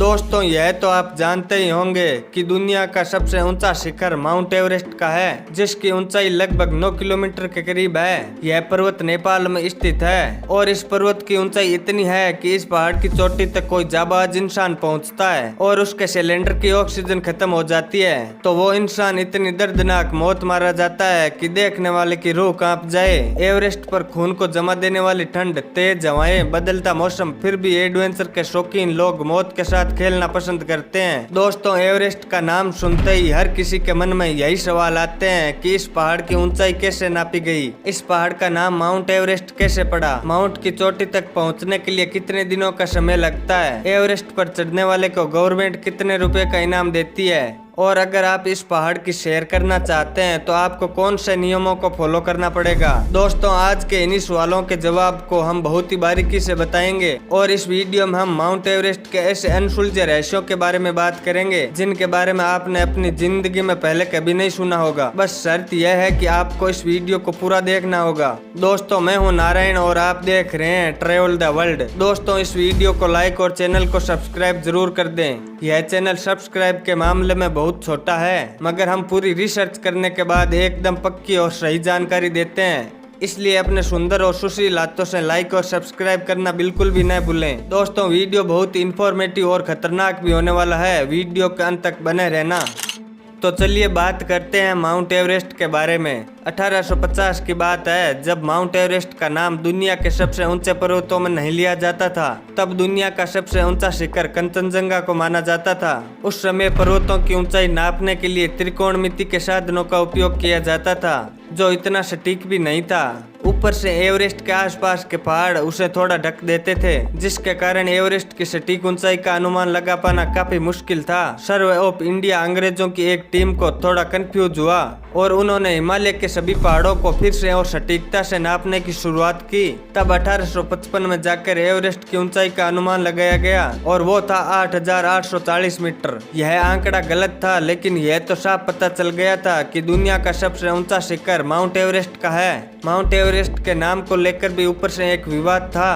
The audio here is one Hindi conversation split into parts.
दोस्तों यह तो आप जानते ही होंगे कि दुनिया का सबसे ऊंचा शिखर माउंट एवरेस्ट का है, जिसकी ऊंचाई लगभग 9 किलोमीटर के करीब है। यह पर्वत नेपाल में स्थित है और इस पर्वत की ऊंचाई इतनी है कि इस पहाड़ की चोटी तक कोई जाबाज इंसान पहुंचता है और उसके सिलेंडर की ऑक्सीजन खत्म हो जाती है तो वो इंसान इतनी दर्दनाक मौत मारा जाता है कि देखने वाले की रूह कांप जाए। एवरेस्ट पर खून को जमा देने वाली ठंड, तेज हवाएं, बदलता मौसम, फिर भी एडवेंचर के शौकीन लोग मौत के साथ खेलना पसंद करते हैं। दोस्तों एवरेस्ट का नाम सुनते ही हर किसी के मन में यही सवाल आते हैं कि इस पहाड़ की ऊंचाई कैसे नापी गई, इस पहाड़ का नाम माउंट एवरेस्ट कैसे पड़ा, माउंट की चोटी तक पहुंचने के लिए कितने दिनों का समय लगता है, एवरेस्ट पर चढ़ने वाले को गवर्नमेंट कितने रुपए का इनाम देती है, और अगर आप इस पहाड़ की सैर करना चाहते हैं तो आपको कौन से नियमों को फॉलो करना पड़ेगा। दोस्तों आज के इन्हीं सवालों के जवाब को हम बहुत ही बारीकी से बताएंगे और इस वीडियो में हम माउंट एवरेस्ट के ऐसे अनसुलझे रहस्यों के बारे में बात करेंगे जिनके बारे में आपने अपनी जिंदगी में पहले कभी नहीं सुना होगा। बस शर्त यह है कि आपको इस वीडियो को पूरा देखना होगा। दोस्तों मैं हूँ नारायण और आप देख रहे हैं ट्रेवल द वर्ल्ड। दोस्तों इस वीडियो को लाइक और चैनल को सब्सक्राइब जरूर कर दें। यह चैनल सब्सक्राइब के मामले में बहुत छोटा है, मगर हम पूरी रिसर्च करने के बाद एकदम पक्की और सही जानकारी देते हैं, इसलिए अपने सुंदर और सुशील हाथों से लाइक और सब्सक्राइब करना बिल्कुल भी न भूलें। दोस्तों वीडियो बहुत ही इंफॉर्मेटिव और खतरनाक भी होने वाला है, वीडियो के अंत तक बने रहना। तो चलिए बात करते हैं माउंट एवरेस्ट के बारे में। 1850 की बात है जब माउंट एवरेस्ट का नाम दुनिया के सबसे ऊंचे पर्वतों में नहीं लिया जाता था। तब दुनिया का सबसे ऊंचा शिखर कंचनजंगा को माना जाता था। उस समय पर्वतों की ऊंचाई नापने के लिए त्रिकोणमिति के साधनों का उपयोग किया जाता था, जो इतना सटीक भी नहीं था। ऊपर से एवरेस्ट के आसपास के पहाड़ उसे थोड़ा ढक देते थे, जिसके कारण एवरेस्ट की सटीक ऊंचाई का अनुमान लगा पाना काफी मुश्किल था। सर्वे ऑफ इंडिया अंग्रेजों की एक टीम को थोड़ा कंफ्यूज हुआ और उन्होंने हिमालय के सभी पहाड़ों को फिर से और सटीकता से नापने की शुरुआत की। तब 1855 में जाकर एवरेस्ट की ऊंचाई का अनुमान लगाया गया और वो था 8,840 मीटर। यह आंकड़ा गलत था, लेकिन यह तो साफ पता चल गया था कि दुनिया का सबसे ऊंचा शिखर माउंट एवरेस्ट का है। माउंट एवरेस्ट के नाम को लेकर भी ऊपर से एक विवाद था।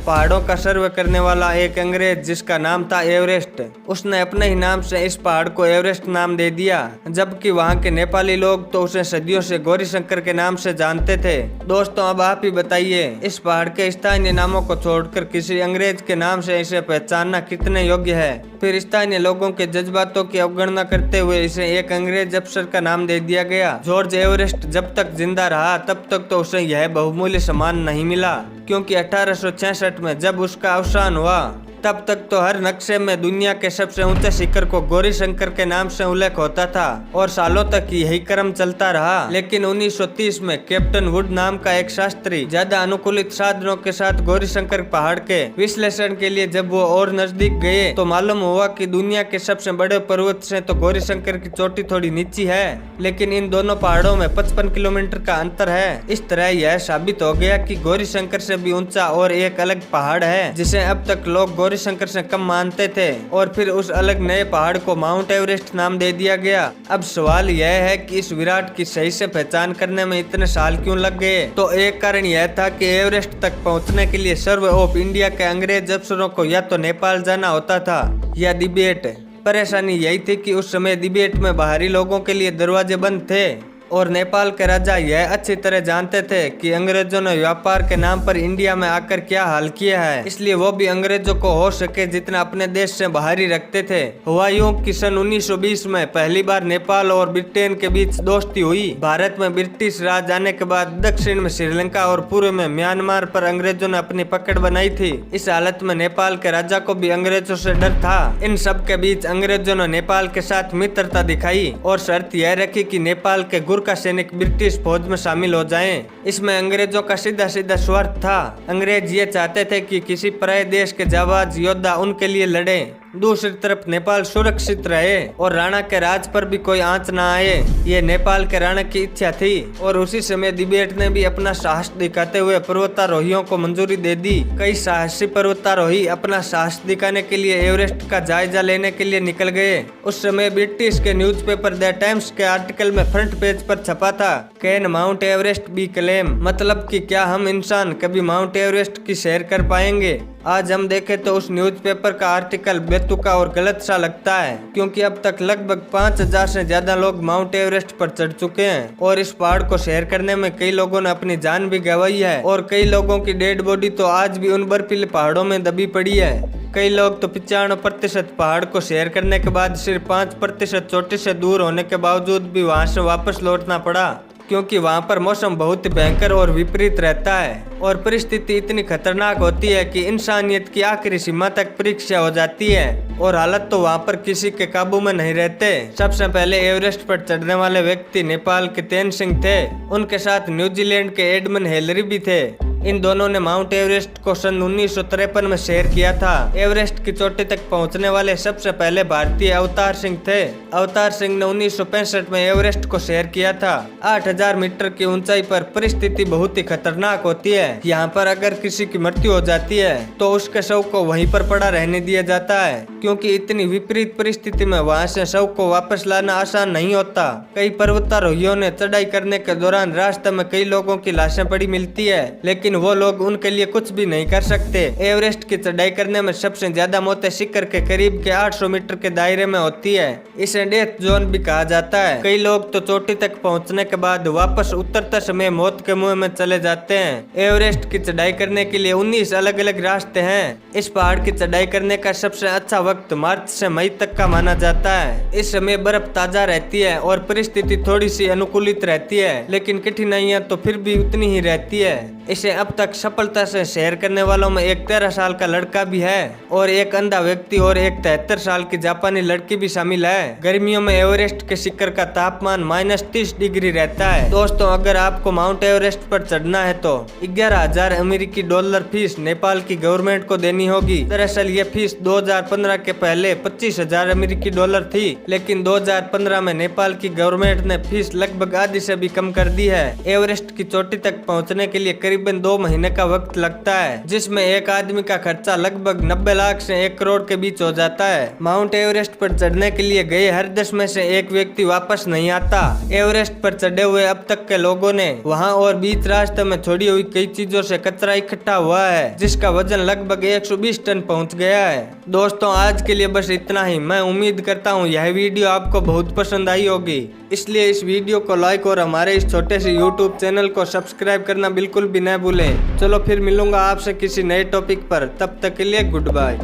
पहाड़ों का सर्वे करने वाला एक अंग्रेज जिसका नाम था एवरेस्ट, उसने अपने ही नाम से इस पहाड़ को एवरेस्ट नाम दे दिया, जबकि वहाँ के नेपाली लोग तो उसे सदियों से गौरीशंकर के नाम से जानते थे। दोस्तों अब आप ही बताइए, इस पहाड़ के स्थानीय नामों को छोड़कर किसी अंग्रेज के नाम से इसे पहचानना कितने योग्य है। फिर स्थानीय लोगों के जज्बातों की अवगणना करते हुए इसे एक अंग्रेज अफसर का नाम दे दिया गया। जॉर्ज एवरेस्ट जब तक जिंदा रहा तब तक तो उसे यह बहुमूल्य सम्मान नहीं मिला, क्योंकि 1866 में जब उसका अवसान हुआ तब तक तो हर नक्शे में दुनिया के सबसे ऊंचे शिखर को गौरीशंकर के नाम से उल्लेख होता था और सालों तक यही क्रम चलता रहा। लेकिन 1930 में कैप्टन वुड नाम का एक शास्त्री ज्यादा अनुकूलित साधनों के साथ गौरीशंकर पहाड़ के विश्लेषण के लिए जब वो और नजदीक गए तो मालूम हुआ कि दुनिया के सबसे बड़े पर्वत से तो गौरीशंकर की चोटी थोड़ी नीची है, लेकिन इन दोनों पहाड़ों में 55 किलोमीटर का अंतर है। इस तरह यह साबित हो गया कि गौरीशंकर से भी ऊंचा और एक अलग पहाड़ है जिसे अब तक लोग गौरीशंकर से कम मानते थे, और फिर उस अलग नए पहाड़ को माउंट एवरेस्ट नाम दे दिया गया। अब सवाल यह है कि इस विराट की सही से पहचान करने में इतने साल क्यों लग गए। तो एक कारण यह था कि एवरेस्ट तक पहुंचने के लिए सर्वे ऑफ इंडिया के अंग्रेज अफसरों को या तो नेपाल जाना होता था या तिब्बत। परेशानी यही थी कि उस समय तिब्बत में बाहरी लोगों के लिए दरवाजे बंद थे और नेपाल के राजा यह अच्छी तरह जानते थे कि अंग्रेजों ने व्यापार के नाम पर इंडिया में आकर क्या हाल किया है, इसलिए वो भी अंग्रेजों को हो सके जितना अपने देश से बाहर ही रखते थे। हुआ यूं कि सन 1920 में पहली बार नेपाल और ब्रिटेन के बीच दोस्ती हुई। भारत में ब्रिटिश राज आने के बाद दक्षिण में श्रीलंका और पूर्व में म्यांमार पर अंग्रेजों ने अपनी पकड़ बनाई थी। इस हालत में नेपाल के राजा को भी अंग्रेजों से डर था। इन सब के बीच अंग्रेजों ने नेपाल के साथ मित्रता दिखाई और शर्त यह रखी कि नेपाल के का सैनिक ब्रिटिश फौज में शामिल हो जाएं। इसमें अंग्रेजों का सीधा सीधा स्वार्थ था। अंग्रेज ये चाहते थे कि किसी पराये देश के जाबाज योद्धा उनके लिए लड़ें। दूसरी तरफ नेपाल सुरक्षित रहे और राणा के राज पर भी कोई आंच न आए, ये नेपाल के राणा की इच्छा थी। और उसी समय तिब्बत ने भी अपना साहस दिखाते हुए पर्वतारोहियों को मंजूरी दे दी। कई साहसी पर्वतारोही अपना साहस दिखाने के लिए एवरेस्ट का जायजा लेने के लिए निकल गए। उस समय ब्रिटिश के न्यूज़पेपर द टाइम्स के आर्टिकल में फ्रंट पेज पर छपा था, can mount Everest B claim, मतलब कि क्या हम इंसान कभी माउंट एवरेस्ट की सैर कर पाएंगे। आज हम देखें तो उस न्यूज़पेपर का आर्टिकल बेतुका और गलत सा लगता है, क्योंकि अब तक लगभग 5000 से ज्यादा लोग माउंट एवरेस्ट पर चढ़ चुके हैं और इस पहाड़ को सैर करने में कई लोगों ने अपनी जान भी गंवाई है और कई लोगों की डेड बॉडी तो आज भी उन बर्फीले पहाड़ों में दबी पड़ी है। कई लोग तो 95% पहाड़ को सैर करने के बाद सिर्फ 5% चोटी से दूर होने के बावजूद भी वहां से वापस लौटना पड़ा, क्योंकि वहां पर मौसम बहुत ही भयंकर और विपरीत रहता है और परिस्थिति इतनी खतरनाक होती है कि इंसानियत की आखिरी सीमा तक परीक्षा हो जाती है और हालत तो वहां पर किसी के काबू में नहीं रहते। सबसे पहले एवरेस्ट पर चढ़ने वाले व्यक्ति नेपाल के तेन सिंह थे, उनके साथ न्यूजीलैंड के एडमन हेलरी भी थे। इन दोनों ने माउंट एवरेस्ट को सन 1953 में सैर किया था। एवरेस्ट की चोटी तक पहुंचने वाले सबसे पहले भारतीय अवतार सिंह थे। अवतार सिंह ने 1965 में एवरेस्ट को सैर किया था। 8000 मीटर की ऊंचाई पर परिस्थिति बहुत ही खतरनाक होती है। यहाँ पर अगर किसी की मृत्यु हो जाती है तो उसके शव को वहीं पर पड़ा रहने दिया जाता है, क्योंकि इतनी विपरीत परिस्थिति में वहाँ से शव को वापस लाना आसान नहीं होता। कई पर्वतारोहियों ने चढ़ाई करने के दौरान रास्ते में कई लोगों की लाशें पड़ी मिलती है, लेकिन वो लोग उनके लिए कुछ भी नहीं कर सकते। एवरेस्ट की चढ़ाई करने में सबसे ज्यादा मौतें शिखर के करीब के 800 मीटर के दायरे में होती है। इसे डेथ जोन भी कहा जाता है। कई लोग तो चोटी तक पहुंचने के बाद वापस उतरते समय मौत के मुंह में चले जाते हैं। एवरेस्ट की चढ़ाई करने के लिए 19 अलग अलग रास्ते हैं। इस पहाड़ की चढ़ाई करने का सबसे अच्छा वक्त मार्च से मई तक का माना जाता है। इस समय बर्फ ताजा रहती है और परिस्थिति थोड़ी सी अनुकूलित रहती है, लेकिन कठिनाइयां तो फिर भी उतनी ही रहती है। इसे अब तक सफलता से सैर करने वालों में एक 13 साल का लड़का भी है और एक अंधा व्यक्ति और एक 73 साल की जापानी लड़की भी शामिल है। गर्मियों में एवरेस्ट के शिखर का तापमान -30 डिग्री रहता है। दोस्तों, अगर आपको माउंट एवरेस्ट पर चढ़ना है तो 11,000 अमेरिकी डॉलर फीस नेपाल की गवर्नमेंट को देनी होगी। दरअसल ये फीस 2015 के पहले 25,000 अमेरिकी डॉलर थी, लेकिन 2015 में नेपाल की गवर्नमेंट ने फीस लगभग आधी से भी कम कर दी है। एवरेस्ट की चोटी तक पहुँचने के लिए करीबन 2 महीने का वक्त लगता है, जिसमें एक आदमी का खर्चा लगभग 90 लाख से 1 करोड़ के बीच हो जाता है। माउंट एवरेस्ट पर चढ़ने के लिए गए हर 10 में से एक व्यक्ति वापस नहीं आता। एवरेस्ट पर चढ़े हुए अब तक के लोगों ने वहां और बीच रास्ते में छोड़ी हुई कई चीजों से कचरा इकट्ठा हुआ है, जिसका वजन लगभग 120 टन पहुंच गया है। दोस्तों, आज के लिए बस इतना ही। मैं उम्मीद करता हूँ यह वीडियो आपको बहुत पसंद आई होगी, इसलिए इस वीडियो को लाइक और हमारे इस छोटे से यूट्यूब चैनल को सब्सक्राइब करना बिल्कुल भी न भूलें। चलो फिर मिलूंगा आपसे किसी नए टॉपिक पर, तब तक के लिए गुड बाय।